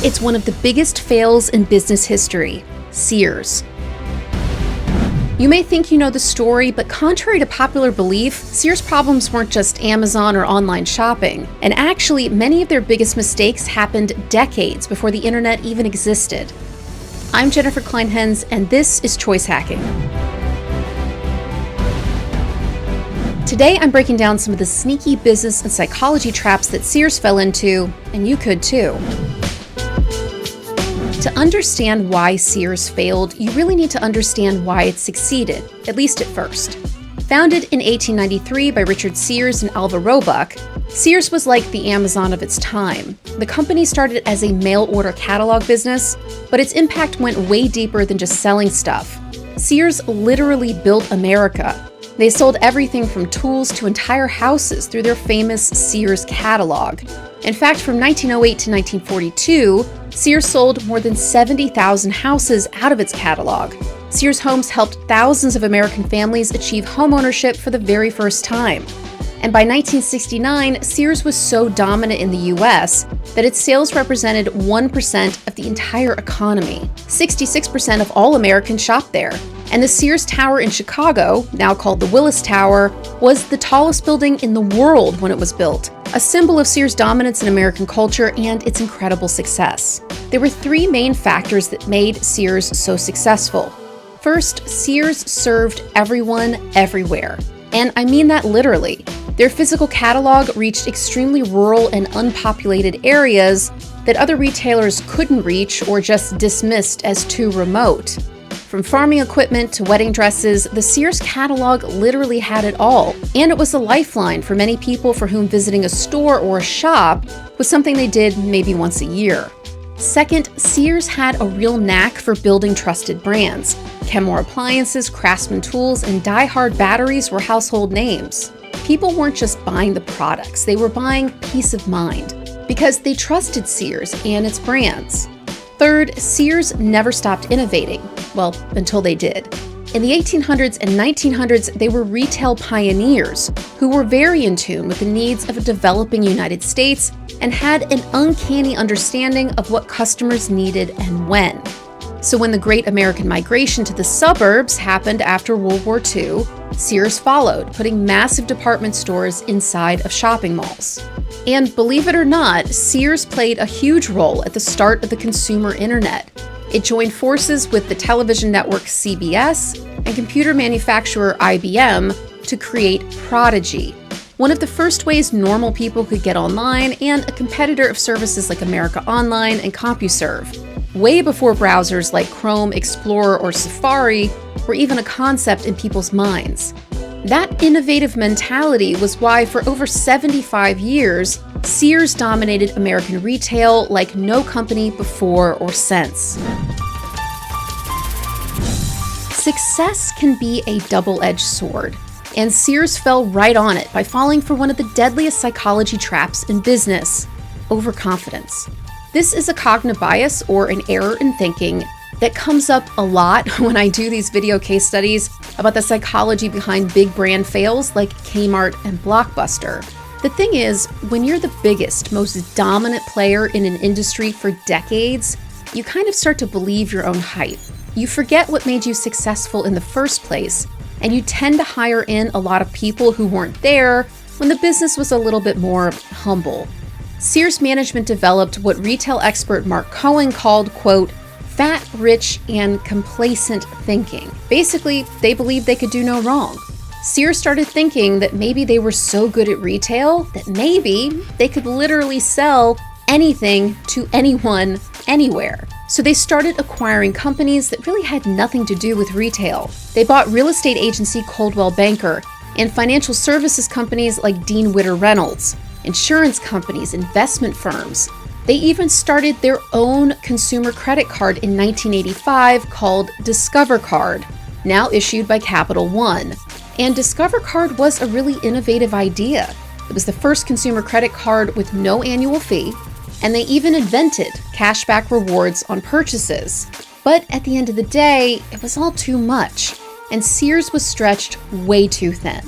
It's one of the biggest fails in business history, Sears. You may think you know the story, but contrary to popular belief, Sears' problems weren't just Amazon or online shopping. And actually, many of their biggest mistakes happened decades before the internet even existed. I'm Jen Clinehens, and this is Choice Hacking. Today, I'm breaking down some of the sneaky business and psychology traps that Sears fell into, and you could too. To understand why Sears failed, you really need to understand why it succeeded, at least at first. Founded in 1893 by Richard Sears and Alva Roebuck, Sears was like the Amazon of its time. The company started as a mail-order catalog business, but its impact went way deeper than just selling stuff. Sears literally built America. They sold everything from tools to entire houses through their famous Sears catalog. In fact, from 1908 to 1942, Sears sold more than 70,000 houses out of its catalog. Sears Homes helped thousands of American families achieve homeownership for the very first time. And by 1969, Sears was so dominant in the US that its sales represented 1% of the entire economy. 66% of all Americans shopped there. And the Sears Tower in Chicago, now called the Willis Tower, was the tallest building in the world when it was built, a symbol of Sears' dominance in American culture and its incredible success. There were three main factors that made Sears so successful. First, Sears served everyone, everywhere. And I mean that literally. Their physical catalog reached extremely rural and unpopulated areas that other retailers couldn't reach or just dismissed as too remote. From farming equipment to wedding dresses, the Sears catalog literally had it all. And it was a lifeline for many people for whom visiting a store or a shop was something they did maybe once a year. Second, Sears had a real knack for building trusted brands. Kenmore appliances, Craftsman tools, and die-hard batteries were household names. People weren't just buying the products, they were buying peace of mind because they trusted Sears and its brands. Third, Sears never stopped innovating. Well, until they did. In the 1800s and 1900s, they were retail pioneers who were very in tune with the needs of a developing United States and had an uncanny understanding of what customers needed and when. So when the Great American Migration to the suburbs happened after World War II, Sears followed, putting massive department stores inside of shopping malls. And believe it or not, Sears played a huge role at the start of the consumer internet. It joined forces with the television network CBS and computer manufacturer IBM to create Prodigy, one of the first ways normal people could get online and a competitor of services like America Online and CompuServe, way before browsers like Chrome, Explorer, or Safari were even a concept in people's minds. That innovative mentality was why for over 75 years, Sears dominated American retail like no company before or since. Success can be a double-edged sword, and Sears fell right on it by falling for one of the deadliest psychology traps in business: overconfidence. This is a cognitive bias or an error in thinking that comes up a lot when I do these video case studies about the psychology behind big brand fails like Kmart and Blockbuster. The thing is, when you're the biggest, most dominant player in an industry for decades, you kind of start to believe your own hype. You forget what made you successful in the first place, and you tend to hire in a lot of people who weren't there when the business was a little bit more humble. Sears management developed what retail expert Mark Cohen called, quote, fat, rich, and complacent thinking. Basically, they believed they could do no wrong. Sears started thinking that maybe they were so good at retail that maybe they could literally sell anything to anyone, anywhere. So they started acquiring companies that really had nothing to do with retail. They bought real estate agency Coldwell Banker and financial services companies like Dean Witter Reynolds, insurance companies, investment firms. They even started their own consumer credit card in 1985 called Discover Card, now issued by Capital One. And Discover Card was a really innovative idea. It was the first consumer credit card with no annual fee, and they even invented cashback rewards on purchases. But at the end of the day, it was all too much, and Sears was stretched way too thin.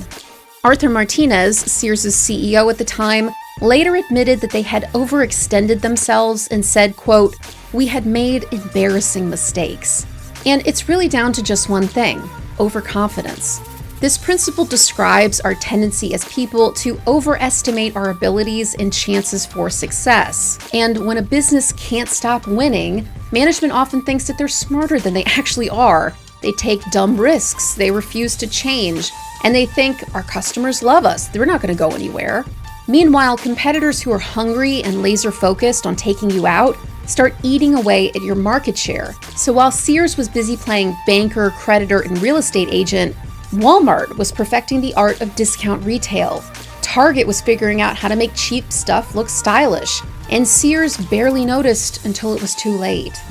Arthur Martinez, Sears' CEO at the time, later admitted that they had overextended themselves and said, quote, "We had made embarrassing mistakes." And it's really down to just one thing: overconfidence. This principle describes our tendency as people to overestimate our abilities and chances for success. And when a business can't stop winning, management often thinks that they're smarter than they actually are. They take dumb risks, they refuse to change, and they think our customers love us, they're not going to go anywhere. Meanwhile, competitors who are hungry and laser-focused on taking you out start eating away at your market share. So while Sears was busy playing banker, creditor, and real estate agent, Walmart was perfecting the art of discount retail. Target was figuring out how to make cheap stuff look stylish, and Sears barely noticed until it was too late.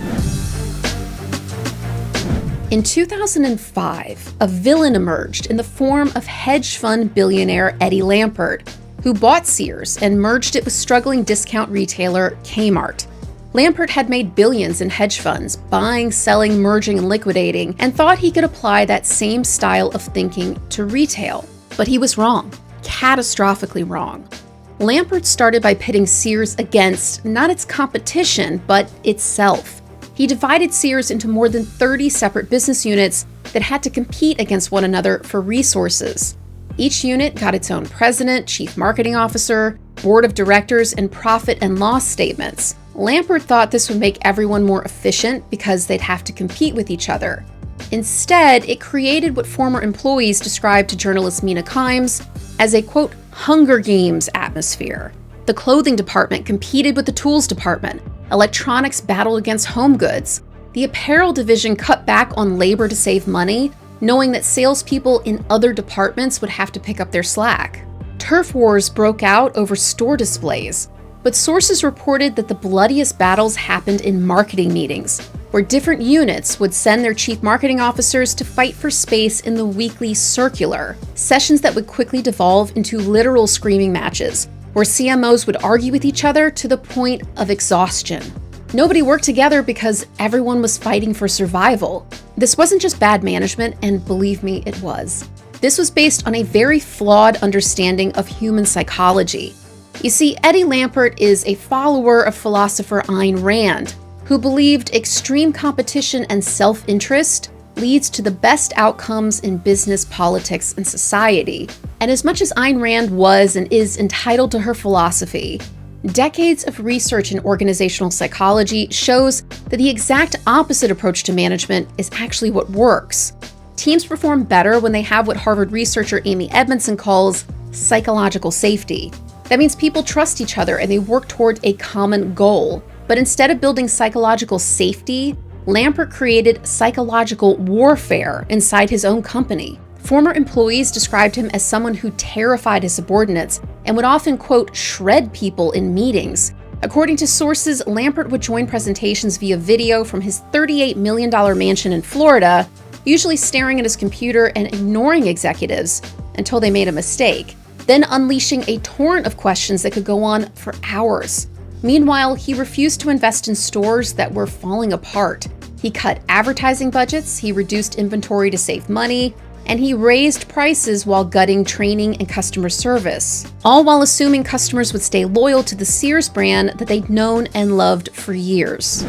In 2005, a villain emerged in the form of hedge fund billionaire Eddie Lampert, who bought Sears and merged it with struggling discount retailer Kmart. Lampert had made billions in hedge funds, buying, selling, merging, and liquidating, and thought he could apply that same style of thinking to retail. But he was wrong, catastrophically wrong. Lampert started by pitting Sears against not its competition, but itself. He divided Sears into more than 30 separate business units that had to compete against one another for resources. Each unit got its own president, chief marketing officer, board of directors, and profit and loss statements. Lampert thought this would make everyone more efficient because they'd have to compete with each other. Instead, it created what former employees described to journalist Mina Kimes as a, quote, Hunger Games atmosphere. The clothing department competed with the tools department. Electronics battled against home goods. The apparel division cut back on labor to save money, knowing that salespeople in other departments would have to pick up their slack. Turf wars broke out over store displays. But sources reported that the bloodiest battles happened in marketing meetings, where different units would send their chief marketing officers to fight for space in the weekly circular, sessions that would quickly devolve into literal screaming matches, where CMOs would argue with each other to the point of exhaustion. Nobody worked together because everyone was fighting for survival. This wasn't just bad management, and believe me, it was. This was based on a very flawed understanding of human psychology. You see, Eddie Lampert is a follower of philosopher Ayn Rand, who believed extreme competition and self-interest leads to the best outcomes in business, politics, and society. And as much as Ayn Rand was and is entitled to her philosophy, decades of research in organizational psychology shows that the exact opposite approach to management is actually what works. Teams perform better when they have what Harvard researcher Amy Edmondson calls psychological safety. That means people trust each other and they work toward a common goal. But instead of building psychological safety, Lampert created psychological warfare inside his own company. Former employees described him as someone who terrified his subordinates and would often, quote, shred people in meetings. According to sources, Lampert would join presentations via video from his $38 million mansion in Florida, usually staring at his computer and ignoring executives until they made a mistake, then unleashing a torrent of questions that could go on for hours. Meanwhile, he refused to invest in stores that were falling apart. He cut advertising budgets, he reduced inventory to save money, and he raised prices while gutting training and customer service, all while assuming customers would stay loyal to the Sears brand that they'd known and loved for years.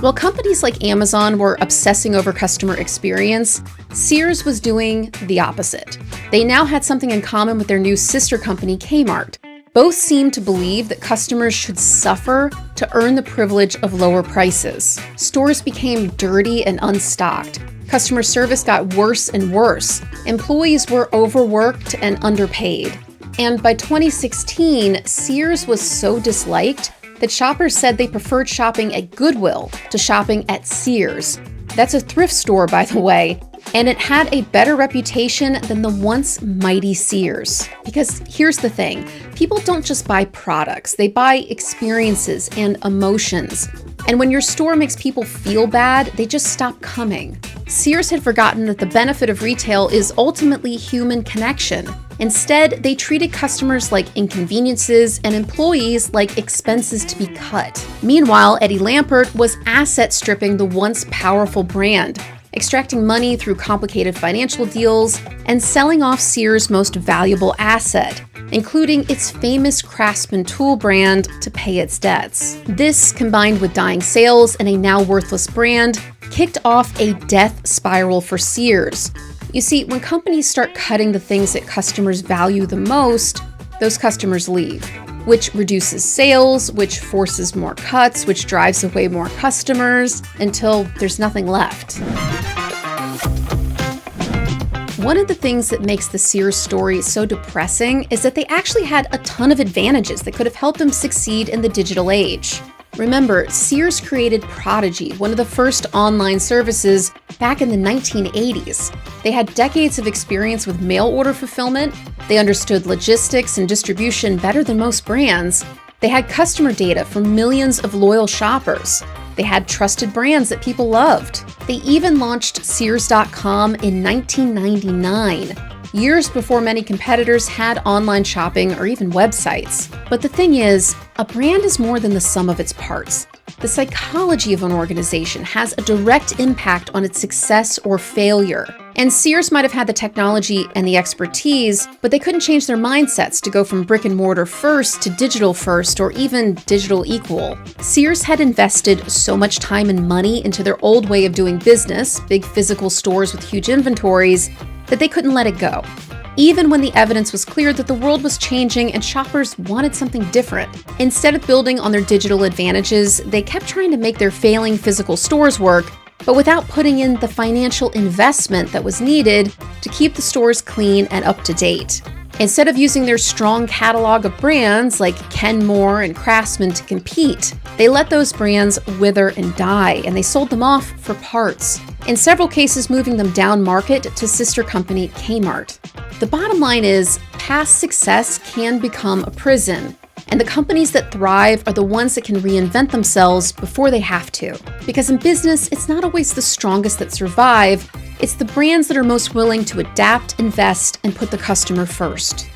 While companies like Amazon were obsessing over customer experience, Sears was doing the opposite. They now had something in common with their new sister company, Kmart. Both seemed to believe that customers should suffer to earn the privilege of lower prices. Stores became dirty and unstocked. Customer service got worse and worse. Employees were overworked and underpaid. And by 2016, Sears was so disliked that shoppers said they preferred shopping at Goodwill to shopping at Sears. That's a thrift store, by the way, and it had a better reputation than the once mighty Sears. Because here's the thing, people don't just buy products, they buy experiences and emotions. And when your store makes people feel bad, they just stop coming. Sears had forgotten that the benefit of retail is ultimately human connection. Instead, they treated customers like inconveniences and employees like expenses to be cut. Meanwhile, Eddie Lampert was asset stripping the once powerful brand. extracting money through complicated financial deals and selling off Sears' most valuable asset, including its famous Craftsman tool brand, to pay its debts. This, combined with dying sales and a now worthless brand, kicked off a death spiral for Sears. You see, when companies start cutting the things that customers value the most, those customers leave, which reduces sales, which forces more cuts, which drives away more customers until there's nothing left. One of the things that makes the Sears story so depressing is that they actually had a ton of advantages that could have helped them succeed in the digital age. Remember, Sears created Prodigy, one of the first online services, back in the 1980s. They had decades of experience with mail order fulfillment. They understood logistics and distribution better than most brands. They had customer data from millions of loyal shoppers. They had trusted brands that people loved. They even launched Sears.com in 1999, years before many competitors had online shopping or even websites. But the thing is, a brand is more than the sum of its parts. The psychology of an organization has a direct impact on its success or failure. And Sears might have had the technology and the expertise, but they couldn't change their mindsets to go from brick and mortar first to digital first or even digital equal. Sears had invested so much time and money into their old way of doing business, big physical stores with huge inventories, that they couldn't let it go. Even when the evidence was clear that the world was changing and shoppers wanted something different. Instead of building on their digital advantages, they kept trying to make their failing physical stores work, but without putting in the financial investment that was needed to keep the stores clean and up to date. Instead of using their strong catalog of brands like Kenmore and Craftsman to compete, they let those brands wither and die, and they sold them off for parts, in several cases moving them down market to sister company Kmart. The bottom line is, past success can become a prison, and the companies that thrive are the ones that can reinvent themselves before they have to. Because in business, it's not always the strongest that survive, it's the brands that are most willing to adapt, invest, and put the customer first.